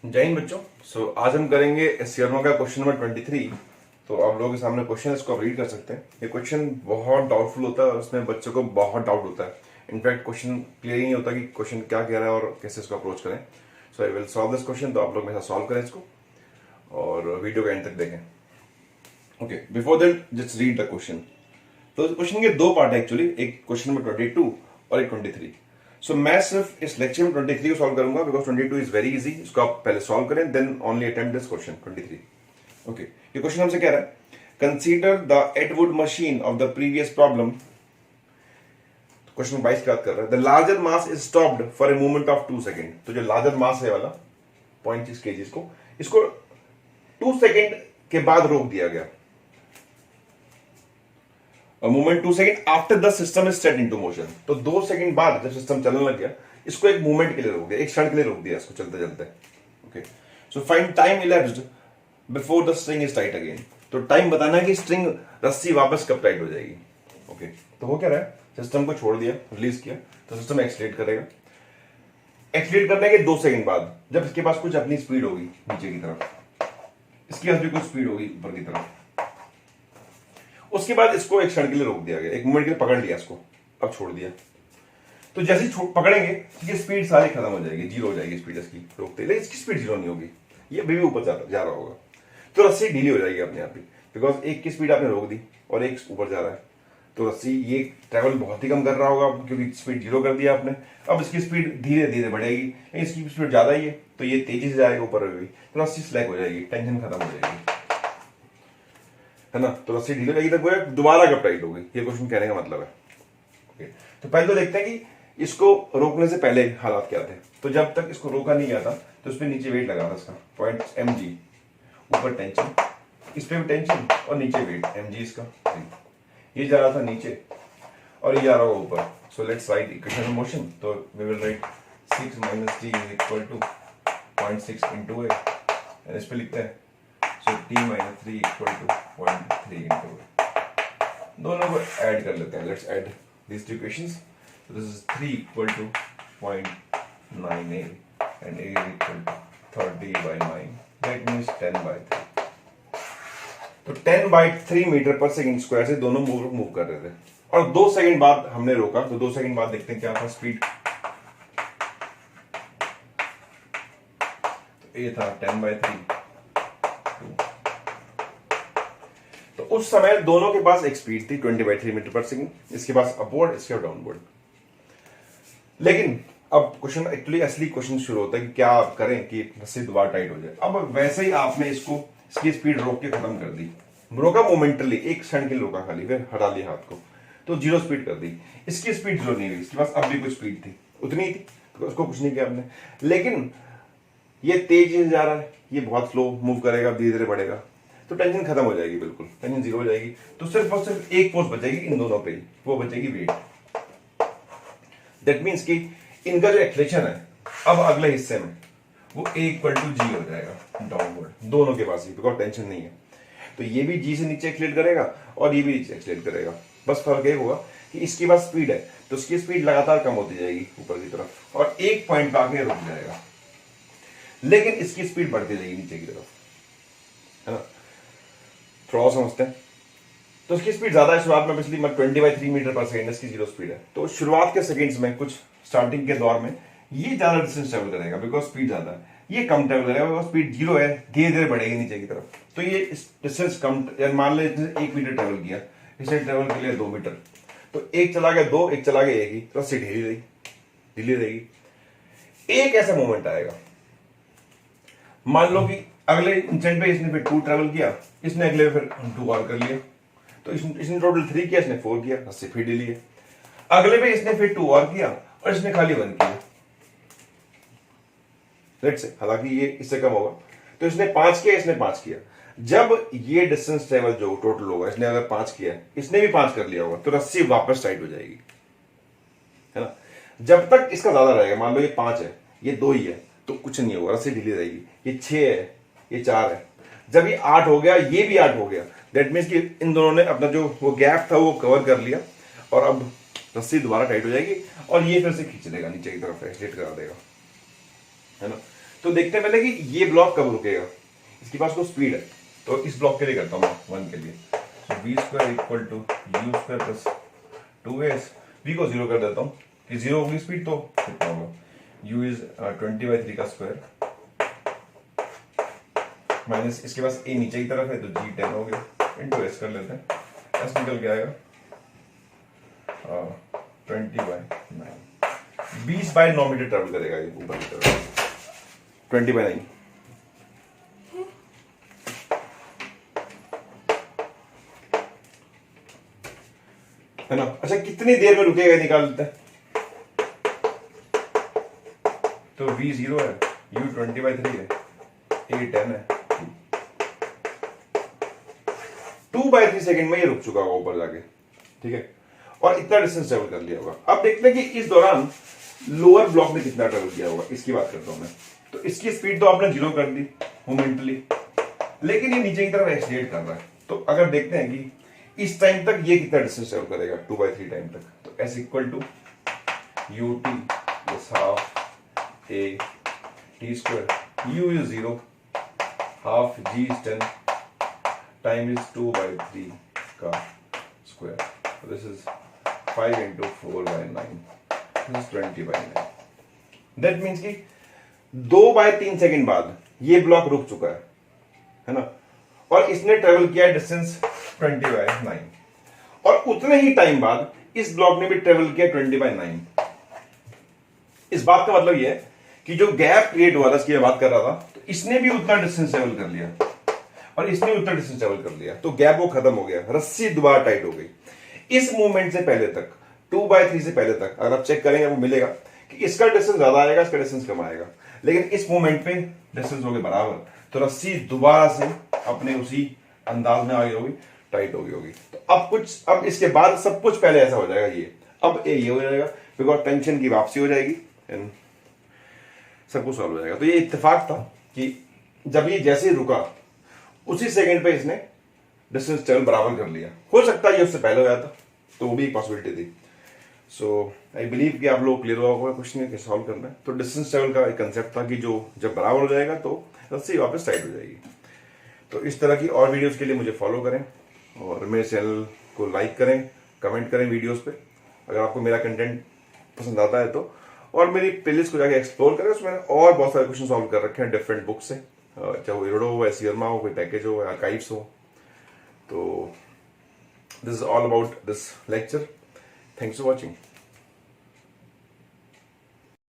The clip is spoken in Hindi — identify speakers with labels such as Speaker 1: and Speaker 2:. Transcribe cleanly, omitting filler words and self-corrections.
Speaker 1: जय हिंद बच्चों। आज हम करेंगे सियरमा का क्वेश्चन नंबर 23। तो आप लोगों के सामने क्वेश्चन है, इसको आप रीड कर सकते हैं। ये क्वेश्चन बहुत डाउटफुल होता है और उसमें बच्चों को बहुत डाउट होता है। इनफैक्ट क्वेश्चन क्लियर ही नहीं होता कि क्वेश्चन क्या कह रहा है और कैसे इसको अप्रोच करें। So I will solve this question. तो आप लोग मेरे साथ सॉल्व करें इसको और वीडियो के एंड तक देखें। Okay, before that just read the question. तो क्वेश्चन के दो पार्ट है एक्चुअली, एक क्वेश्चन नंबर 22 और एक 23। सो मैं सिर्फ इस लेक्चर में 23 को सॉल्व करूंगा बिकॉज 22 इज वेरी इजी। इसको आप पहले सॉल्व करें, then only attempt this question 23। Okay, ये क्वेश्चन हमसे कह रहा है consider the Atwood machine of the previous problem. Question 22 की बात कर रहा है। The larger mass is stopped for a movement of 2 second. तो जो लार्जर मास है वाला 0.6 kg इसको 2 सेकेंड के बाद रोक दिया गया। Movement 2 second after the system is set into motion. तो 2 सेकेंड बाद जब सिस्टम चलने लग गया, इसको एक मूवमेंट के लिए रोक दिया, एक क्षण के लिए रोक दिया इसको चलते चलते। Okay, so find time elapsed before the string is tight again. तो टाइम बताना है कि स्ट्रिंग रस्सी वापस कब टाइट हो जाएगी। ओके, तो वो क्या रहा है, सिस्टम को छोड़ दिया, रिलीज किया, तो सिस्टम एक्सलेट करेगा। एक्सलेट करने के 2 सेकेंड बाद जब इसके पास कुछ अपनी स्पीड होगी नीचे की तरफ, इसके पास भी कुछ स्पीड होगी ऊपर की तरफ, उसके बाद इसको एक क्षण के लिए रोक दिया गया, एक मिनट के लिए पकड़ लिया इसको, अब छोड़ दिया। तो जैसे ही पकड़ेंगे ये स्पीड सारी खत्म हो जाएगी, जीरो हो जाएगी स्पीड इसकी रोकते, लेकिन इसकी स्पीड जीरो नहीं होगी, ये अभी भी ऊपर जा रहा होगा। तो रस्सी ढीली हो जाएगी अपने आप ही, बिकॉज एक की स्पीड आपने रोक दी और एक ऊपर जा रहा है। तो रस्सी ये ट्रैवल बहुत ही कम कर रहा होगा क्योंकि स्पीड जीरो कर दिया आपने। अब इसकी स्पीड धीरे धीरे बढ़ेगी, लेकिन इसकी स्पीड ज्यादा ही है तो ये तेजी से जाएगा ऊपर भी, तो रस्सी स्लैक हो जाएगी, टेंशन खत्म हो जाएगी, है ना। तो रस्सी ढीली रहेगी तक दोबारा कब टाइट होगी, ये क्वेश्चन कहने का मतलब है। ओके, तो पहले तो देखते हैं कि इसको रोकने से पहले हालात क्या थे। तो जब तक इसको रोका नहीं गया था तो उस पर नीचे वेट लगा था इसका 0.mg, ऊपर टेंशन, इस पे भी टेंशन और नीचे वेट mg इसका। ये जा रहा था नीचे और ये जा रहा होगा ऊपर। So let's write equation of motion. तो we will write 6 - t is equal to 0.6 into a, and इस पे लिखते हैं so t - 3 equal to 0.3 into a। दोनों को ऐड कर लेते हैं, let's add these two equations. So this is 3 equal to 0.9a and a is equal to 30/9. That means 10/3. तो 10/3 मीटर पर सेकंड स्क्वायर से दोनों मूव कर रहे थे और 2 सेकंड बाद हमने रोका। तो 2 सेकंड बाद देखते हैं क्या था स्पीड। तो ये था 10/3। तो उस समय दोनों के पास एक स्पीड थी 20/3 मीटर पर सेकंड, इसके पास अपवर्ड, इसके डाउनवर्ड। लेकिन अब क्वेश्चन एक्चुअली असली क्वेश्चन शुरू होता है कि क्या आप करें कि रस्सी दोबारा टाइट हो जाए। अब वैसे ही आपने इसको इसकी स्पीड रोक के खत्म कर दी, रोका मोमेंटली, एक क्षण के लिए रोका खाली, फिर हटा लिया हाथ को, तो जीरो स्पीड कर दी। इसकी स्पीड जीरो नहीं हुई, इसके पास अब भी कुछ स्पीड थी, उतनी ही थी, तो उसको कुछ नहीं किया आपने। लेकिन ये तेजी से जा रहा है, ये बहुत स्लो मूव करेगा, धीरे धीरे बढ़ेगा, तो टेंशन खत्म हो जाएगी, बिल्कुल टेंशन जीरो हो जाएगी। तो सिर्फ और सिर्फ एक फोर्स बचेगी इन दोनों पे, वो बचेगी वेट। दैट मीन्स कि इनका जो एक्सलेशन है अब अगले हिस्से में वो a इक्वल टू जी हो जाएगा डाउनवर्ड, दोनों के पास ही, बिकॉज टेंशन नहीं है। तो ये भी जी से नीचे एक्सलेट करेगा और ये भी नीचे एक्सलेट करेगा। बस फर्क ये होगा कि इसके पास स्पीड है तो उसकी स्पीड लगातार कम होती जाएगी ऊपर की तरफ और एक पॉइंट पे आके रुक जाएगा, लेकिन इसकी स्पीड बढ़ती जाएगी नीचे की तरफ, है ना। थोड़ा समझते हैं। तो इसकी स्पीड ज्यादा है शुरुआत में, पिछली 20/3 मीटर पर सेकंड इसकी जीरो स्पीड है। तो शुरुआत के सेकंड्स में, कुछ स्टार्टिंग के दौर में ये ज्यादा डिस्टेंस ट्रेवल करेगा बिकॉज स्पीड ज्यादा है, ये कम ट्रेवल करेगा बिकॉज स्पीड जीरो है, धीरे धीरे बढ़ेगी नीचे की तरफ। तो ये डिस्टेंस कम, मान ले 1 मीटर ट्रेवल किया, इसे ट्रेवल के लिए 2 मीटर, तो एक चला गया 2, एक चला गया 1 ही, तो रस्सी ढीली रहेगी। एक ऐसा मोमेंट आएगा, मान लो कि अगले इंस्टेंट पे इसने फिर 2 ट्रेवल किया, इसने अगले फिर 2 और कर लिया, तो इसने टोटल 3 किया, इसने 4 किया, रस्सी फिर ढीली है। अगले पे इसने फिर 2 और किया और इसने खाली 1 किया, लेट्स से, हालांकि ये इससे कम होगा। तो इसने 5 किया, इसने 5 किया। जब ये डिस्टेंस ट्रेवल जो टोटल होगा, इसने अगर 5 किया, इसने भी 5 कर लिया होगा, तो रस्सी वापस टाइट हो जाएगी, है ना। जब तक इसका ज्यादा रहेगा, मान लो ये 5 है, ये 2 ही है, तो कुछ नहीं होगा, रस्सी ढीली रहेगी। ये 6 है, ये 4 है, जब ये 8 हो गया, ये भी 8 हो गया, दैट मीन्स कि इन दोनों ने अपना जो वो गैप था वो कवर कर लिया और अब रस्सी दोबारा टाइट हो जाएगी और ये फिर से खींच देगा नीचे की तरफ, एक्सलेट करा देगा, है ना। तो देखते हैं पहले कि ये ब्लॉक कब रुकेगा, इसके पास तो स्पीड है। तो इस ब्लॉक के लिए करता हूँ मैं 1 के लिए, so v square equal to u square plus 2s, v को 0 कर देता हूँ कि 0 होगी स्पीड तो कितना होगा, u इज 20/3 का स्क्वायर माइनस इसके पास a नीचे की तरफ है तो g 10 हो गया इंटू s कर लेते हैं, s निकल के आएगा 20/9, 20/9 मीटर ट्रेवल करेगा ये ऊपर की तरफ, 20/9। है ना। अच्छा कितनी देर में रुकेगा निकाल लेते हैं, तो v 0 है, u 20/3 है, a 10 है, 2/3 सेकंड में ये रुक चुका होगा ऊपर जाके, ठीक है, और इतना डिस्टेंस ट्रेवल कर लिया होगा। अब देखते हैं कि इस दौरान लोअर ब्लॉक में कितना ट्रेवल किया होगा, इसकी बात करता हूं मैं। तो इसकी स्पीड तो आपने 0 कर दी मोमेंटली, लेकिन ये नीचे की तरफ एक्सीलरेट कर रहा है। तो अगर देखते हैं कि इस टाइम तक ये कितना डिस्टेंस ट्रेवल करेगा 2/3 टाइम तक, तो s equal to u t plus half a t स्क्वायर, u is 0, half g is 10, time is 2/3 का square, this is 5 into 4/9, this is 20/9। That means कि 2/3 सेकंड बाद ये ब्लॉक रुक चुका है ना, और इसने ट्रेवल किया डिस्टेंस 20/9, और उतने ही टाइम बाद इस ब्लॉक ने भी ट्रेवल किया 20/9। इस बात का मतलब ये है कि जो गैप क्रिएट हुआ था, इसकी मैं बात कर रहा था, तो इसने भी उतना डिस्टेंस ट्रेवल कर लिया और इसने उतना डिस्टेंस ट्रेवल कर लिया, तो गैप वो खत्म हो गया, रस्सी दोबारा टाइट हो गई। इस मूवमेंट से पहले तक 2/3 से पहले तक अगर आप चेक करेंगे वो मिलेगा कि इसका डिस्टेंस ज्यादा आएगा, इसका डिस्टेंस कम आएगा, लेकिन इस मूवमेंट पे डिस्टेंस हो गए बराबर, तो रस्सी दोबारा से अपने उसी अंदाज में आ गई होगी, टाइट हो गई होगी। तो अब इसके बाद सब कुछ पहले ऐसा हो जाएगा, अब ये हो जाएगा, बिकॉज टेंशन की वापसी हो जाएगी एंड सब कुछ सॉल्व हो जाएगा। तो ये इत्तेफाक था कि जब ये जैसे ही रुका उसी सेकंड पे इसने डिस्टेंस ट्रेवल बराबर कर लिया। हो सकता है ये उससे पहले हो जाता, तो वो भी एक पॉसिबिलिटी थी। सो आई बिलीव कि आप लोग क्लियर हुआ होगा क्वेश्चन के सॉल्व करना है। तो डिस्टेंस ट्रेवल का एक कंसेप्ट था कि जो जब बराबर हो जाएगा तो रस्सी वापस टाइट हो जाएगी। तो इस तरह की और वीडियोस के लिए मुझे फॉलो करें और मेरे चैनल को लाइक करें, कमेंट करें वीडियोस पे अगर आपको मेरा कंटेंट पसंद आता है तो, और मेरी प्लेलिस्ट को जाके एक्सप्लोर करें, उसमें और बहुत सारे क्वेश्चन सॉल्व कर रखे हैं डिफरेंट बुक से, चाहे वो इरोडो हो, एसियरमा हो, कोई पैकेज हो, आर्काइव्स हो। तो this is all about this lecture. Thanks for watching.